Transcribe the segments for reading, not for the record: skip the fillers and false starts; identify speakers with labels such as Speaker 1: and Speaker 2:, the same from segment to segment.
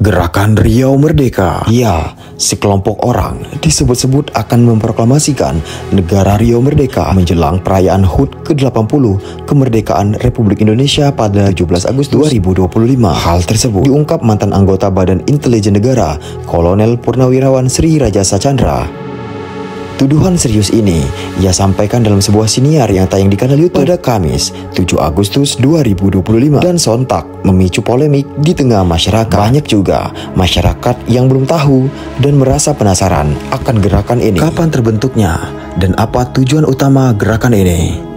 Speaker 1: Gerakan Riau Merdeka. Ya, sekelompok orang disebut-sebut akan memproklamasikan negara Riau Merdeka menjelang perayaan HUT ke-80 kemerdekaan Republik Indonesia pada 17 Agustus 2025. Hal tersebut diungkap mantan anggota Badan Intelijen Negara, Kolonel Purnawirawan Sri Rajasa Chandra. Tuduhan serius ini ia sampaikan dalam sebuah siniar yang tayang di kanal YouTube pada Kamis 7 Agustus 2025 dan sontak memicu polemik di tengah masyarakat. Banyak juga masyarakat yang belum tahu dan merasa penasaran akan gerakan ini. Kapan terbentuknya dan apa tujuan utama gerakan ini?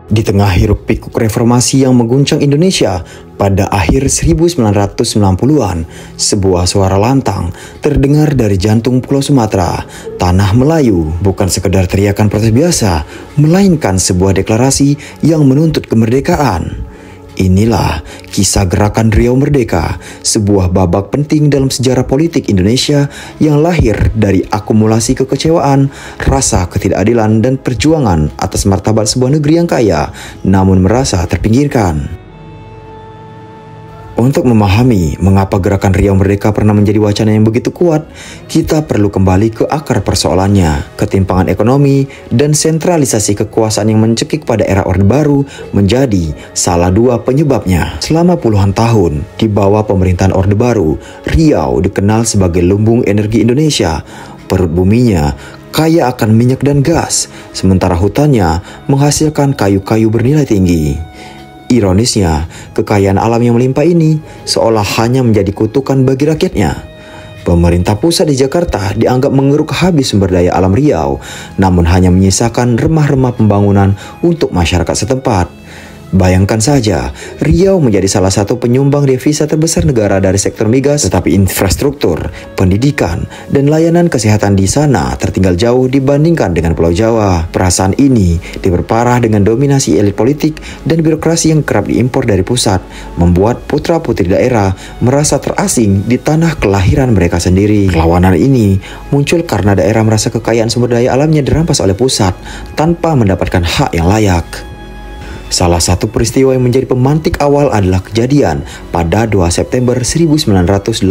Speaker 1: Di tengah hiruk pikuk reformasi yang mengguncang Indonesia pada akhir 1990-an, sebuah suara lantang terdengar dari jantung Pulau Sumatera, Tanah Melayu. Bukan sekedar teriakan protes biasa, melainkan sebuah deklarasi yang menuntut kemerdekaan. Inilah kisah gerakan Riau Merdeka, sebuah babak penting dalam sejarah politik Indonesia yang lahir dari akumulasi kekecewaan, rasa ketidakadilan, dan perjuangan atas martabat sebuah negeri yang kaya, namun merasa terpinggirkan. Untuk memahami mengapa gerakan Riau Merdeka pernah menjadi wacana yang begitu kuat, kita perlu kembali ke akar persoalannya. Ketimpangan ekonomi dan sentralisasi kekuasaan yang mencekik pada era Orde Baru menjadi salah dua penyebabnya. Selama puluhan tahun di bawah pemerintahan Orde Baru, Riau dikenal sebagai lumbung energi Indonesia. Perut buminya kaya akan minyak dan gas, sementara hutannya menghasilkan kayu-kayu bernilai tinggi. Ironisnya, kekayaan alam yang melimpah ini seolah hanya menjadi kutukan bagi rakyatnya. Pemerintah pusat di Jakarta dianggap mengeruk habis sumber daya alam Riau, namun hanya menyisakan remah-remah pembangunan untuk masyarakat setempat. Bayangkan saja, Riau menjadi salah satu penyumbang devisa terbesar negara dari sektor migas, tetapi infrastruktur, pendidikan, dan layanan kesehatan di sana tertinggal jauh dibandingkan dengan Pulau Jawa. Perasaan ini diperparah dengan dominasi elit politik dan birokrasi yang kerap diimpor dari pusat, membuat putra-putri daerah merasa terasing di tanah kelahiran mereka sendiri. Perlawanan ini muncul karena daerah merasa kekayaan sumber daya alamnya dirampas oleh pusat tanpa mendapatkan hak yang layak. Salah satu peristiwa yang menjadi pemantik awal adalah kejadian pada 2 September 1985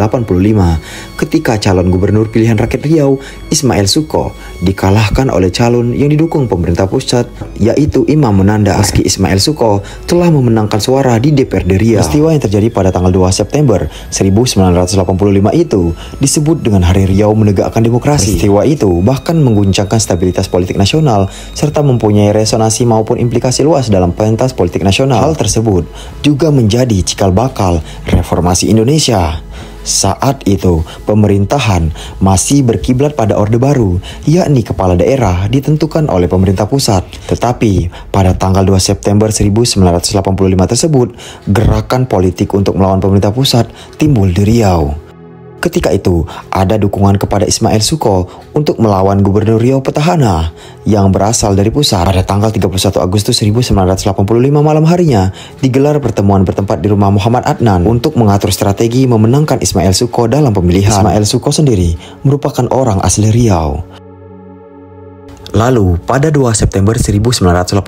Speaker 1: ketika calon gubernur pilihan rakyat Riau, Ismail Suko, dikalahkan oleh calon yang didukung pemerintah pusat, yaitu Imam Munandar. Meski Ismail Suko telah memenangkan suara di DPRD Riau. Peristiwa yang terjadi pada tanggal 2 September 1985 itu disebut dengan Hari Riau Menegakkan Demokrasi. Peristiwa itu bahkan mengguncangkan stabilitas politik nasional serta mempunyai resonansi maupun implikasi luas dalam pentas politik nasional. Hal tersebut juga menjadi cikal bakal reformasi Indonesia. Saat itu, pemerintahan masih berkiblat pada Orde Baru, yakni kepala daerah ditentukan oleh pemerintah pusat. Tetapi, pada tanggal 2 September 1985 tersebut, gerakan politik untuk melawan pemerintah pusat timbul di Riau. Ketika itu, ada dukungan kepada Ismail Suko untuk melawan Gubernur Riau petahana yang berasal dari pusat. Pada tanggal 31 Agustus 1985 malam harinya, digelar pertemuan bertempat di rumah Muhammad Adnan untuk mengatur strategi memenangkan Ismail Suko dalam pemilihan. Ismail Suko sendiri merupakan orang asli Riau. Lalu, pada 2 September 1985,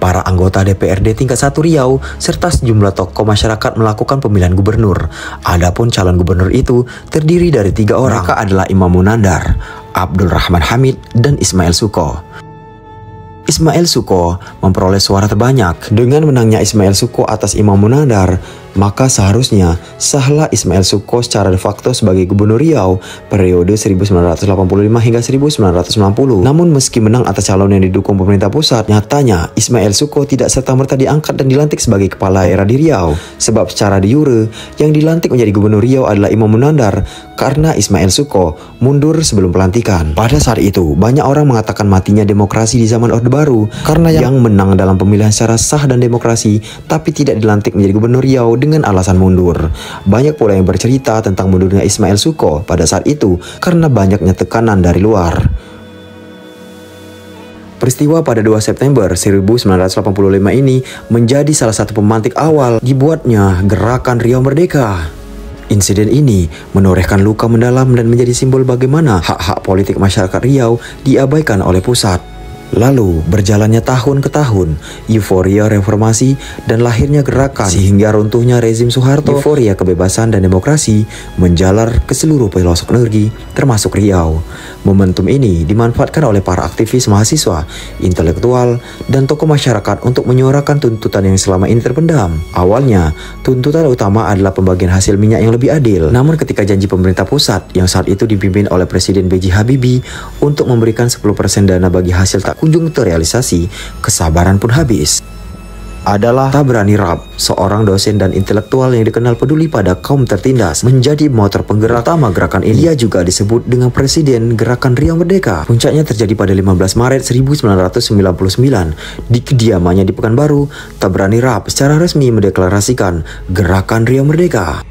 Speaker 1: para anggota DPRD tingkat 1 Riau serta sejumlah tokoh masyarakat melakukan pemilihan gubernur. Adapun calon gubernur itu terdiri dari 3 orang. Mereka adalah Imam Munandar, Abdul Rahman Hamid, dan Ismail Suko. Ismail Suko memperoleh suara terbanyak. Dengan menangnya Ismail Suko atas Imam Munandar, maka seharusnya sahlah Ismail Suko secara de facto sebagai Gubernur Riau periode 1985 hingga 1990. Namun meski menang atas calon yang didukung pemerintah pusat, nyatanya Ismail Suko tidak serta-merta diangkat dan dilantik sebagai kepala daerah di Riau. Sebab secara de jure, yang dilantik menjadi Gubernur Riau adalah Imam Munandar karena Ismail Suko mundur sebelum pelantikan. Pada saat itu, banyak orang mengatakan matinya demokrasi di zaman Orde Baru karena yang menang dalam pemilihan secara sah dan demokrasi tapi tidak dilantik menjadi Gubernur Riau dengan alasan mundur. Banyak pula yang bercerita tentang mundurnya Ismail Suko pada saat itu karena banyaknya tekanan dari luar. Peristiwa pada 2 September 1985 ini menjadi salah satu pemantik awal dibuatnya Gerakan Riau Merdeka. Insiden ini menorehkan luka mendalam dan menjadi simbol bagaimana hak-hak politik masyarakat Riau diabaikan oleh pusat. Lalu berjalannya tahun ke tahun, euforia reformasi dan lahirnya gerakan sehingga runtuhnya rezim Soeharto. Euforia kebebasan dan demokrasi menjalar ke seluruh pelosok negeri termasuk Riau. Momentum ini dimanfaatkan oleh para aktivis mahasiswa, intelektual, dan tokoh masyarakat untuk menyuarakan tuntutan yang selama ini terpendam. Awalnya, tuntutan utama adalah pembagian hasil minyak yang lebih adil. Namun ketika janji pemerintah pusat yang saat itu dipimpin oleh Presiden B.J. Habibie untuk memberikan 10% dana bagi hasil tak kunjung terrealisasi, kesabaran pun habis. Adalah Tabrani Raab, seorang dosen dan intelektual yang dikenal peduli pada kaum tertindas, menjadi motor penggerak utama gerakan ini. Ia juga disebut dengan Presiden Gerakan Riau Merdeka. Puncaknya terjadi pada 15 Maret 1999 di kediamannya di Pekanbaru. Tabrani Raab secara resmi mendeklarasikan Gerakan Riau Merdeka.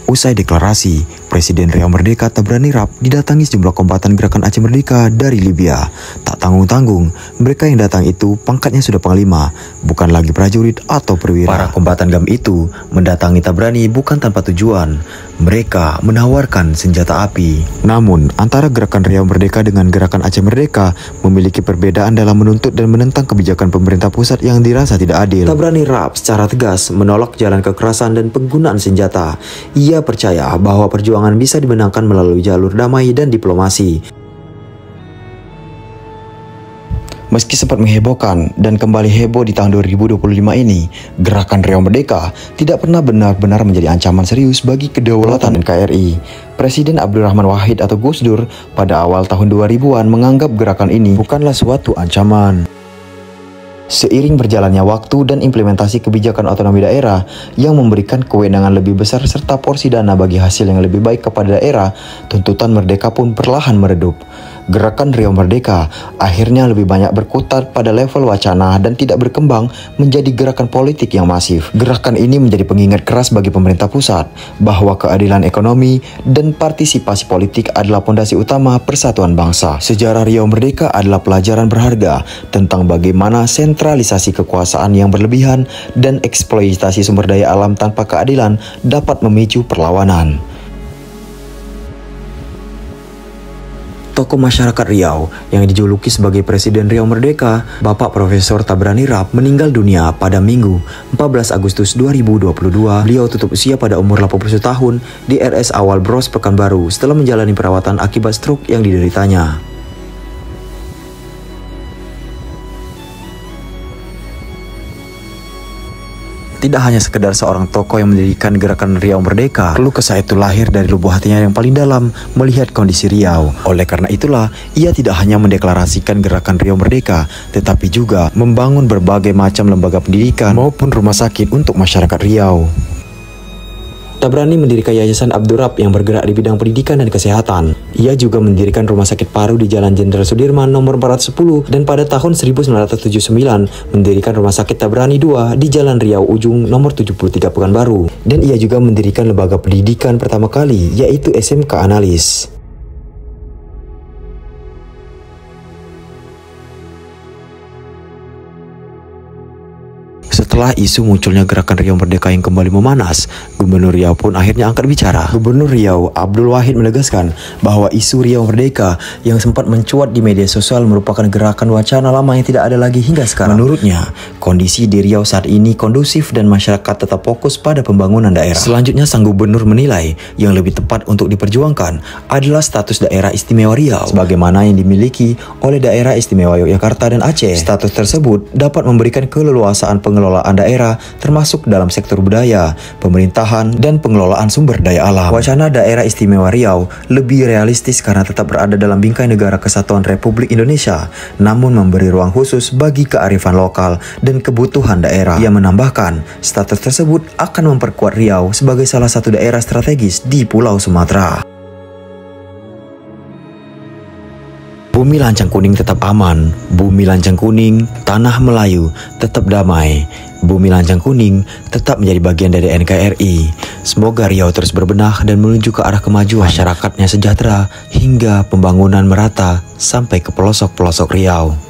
Speaker 1: Usai deklarasi, Presiden Riau Merdeka Tabrani Raab didatangi sejumlah kombatan Gerakan Aceh Merdeka dari Libya. Tak tanggung-tanggung, mereka yang datang itu pangkatnya sudah panglima, bukan lagi prajurit atau perwira. Para kombatan GAM itu mendatangi Tabrani bukan tanpa tujuan. Mereka menawarkan senjata api. Namun, antara Gerakan Riau Merdeka dengan Gerakan Aceh Merdeka memiliki perbedaan dalam menuntut dan menentang kebijakan pemerintah pusat yang dirasa tidak adil. Tabrani Raab secara tegas menolak jalan kekerasan dan penggunaan senjata. Ia percaya bahwa perjuangan bisa dimenangkan melalui jalur damai dan diplomasi. Meski sempat menghebohkan dan kembali heboh di tahun 2025 ini, Gerakan Riau Merdeka tidak pernah benar-benar menjadi ancaman serius bagi kedaulatan NKRI. Presiden Abdurrahman Wahid atau Gus Dur pada awal tahun 2000-an menganggap gerakan ini bukanlah suatu ancaman. Seiring berjalannya waktu dan implementasi kebijakan otonomi daerah yang memberikan kewenangan lebih besar serta porsi dana bagi hasil yang lebih baik kepada daerah, tuntutan merdeka pun perlahan meredup. Gerakan Riau Merdeka akhirnya lebih banyak berkutat pada level wacana dan tidak berkembang menjadi gerakan politik yang masif. Gerakan ini menjadi pengingat keras bagi pemerintah pusat bahwa keadilan ekonomi dan partisipasi politik adalah pondasi utama persatuan bangsa. Sejarah Riau Merdeka adalah pelajaran berharga tentang bagaimana sentralisasi kekuasaan yang berlebihan dan eksploitasi sumber daya alam tanpa keadilan dapat memicu perlawanan. Tokoh masyarakat Riau yang dijuluki sebagai Presiden Riau Merdeka, Bapak Profesor Tabrani Raab meninggal dunia pada Minggu 14 Agustus 2022. Beliau tutup usia pada umur 81 tahun di RS Awal Bros Pekanbaru setelah menjalani perawatan akibat stroke yang dideritanya. Tidak hanya sekedar seorang tokoh yang mendirikan Gerakan Riau Merdeka, keluh kesah itu lahir dari lubuk hatinya yang paling dalam melihat kondisi Riau. Oleh karena itulah, ia tidak hanya mendeklarasikan Gerakan Riau Merdeka, tetapi juga membangun berbagai macam lembaga pendidikan maupun rumah sakit untuk masyarakat Riau. Tabrani mendirikan Yayasan Abdurrab yang bergerak di bidang pendidikan dan kesehatan. Ia juga mendirikan Rumah Sakit Paru di Jalan Jenderal Sudirman nomor 410 dan pada tahun 1979 mendirikan Rumah Sakit Tabrani II di Jalan Riau Ujung nomor 73 Pekanbaru. Dan ia juga mendirikan lembaga pendidikan pertama kali yaitu SMK Analis. Setelah isu munculnya Gerakan Riau Merdeka yang kembali memanas, Gubernur Riau pun akhirnya angkat bicara. Gubernur Riau, Abdul Wahid, menegaskan bahwa isu Riau Merdeka yang sempat mencuat di media sosial merupakan gerakan wacana lama yang tidak ada lagi hingga sekarang. Menurutnya, kondisi di Riau saat ini kondusif dan masyarakat tetap fokus pada pembangunan daerah. Selanjutnya, sang gubernur menilai yang lebih tepat untuk diperjuangkan adalah status daerah istimewa Riau, sebagaimana yang dimiliki oleh daerah istimewa Yogyakarta dan Aceh. Status tersebut dapat memberikan keleluasaan pengelolaan daerah termasuk dalam sektor budaya, pemerintahan, dan pengelolaan sumber daya alam. Wacana daerah istimewa Riau lebih realistis karena tetap berada dalam bingkai negara kesatuan Republik Indonesia, namun memberi ruang khusus bagi kearifan lokal dan kebutuhan daerah. Ia menambahkan, status tersebut akan memperkuat Riau sebagai salah satu daerah strategis di Pulau Sumatera. Bumi Lancang Kuning tetap aman, bumi Lancang Kuning, tanah Melayu tetap damai. Bumi Lancang Kuning tetap menjadi bagian dari NKRI. Semoga Riau terus berbenah dan menuju ke arah kemajuan, masyarakatnya sejahtera hingga pembangunan merata sampai ke pelosok-pelosok Riau.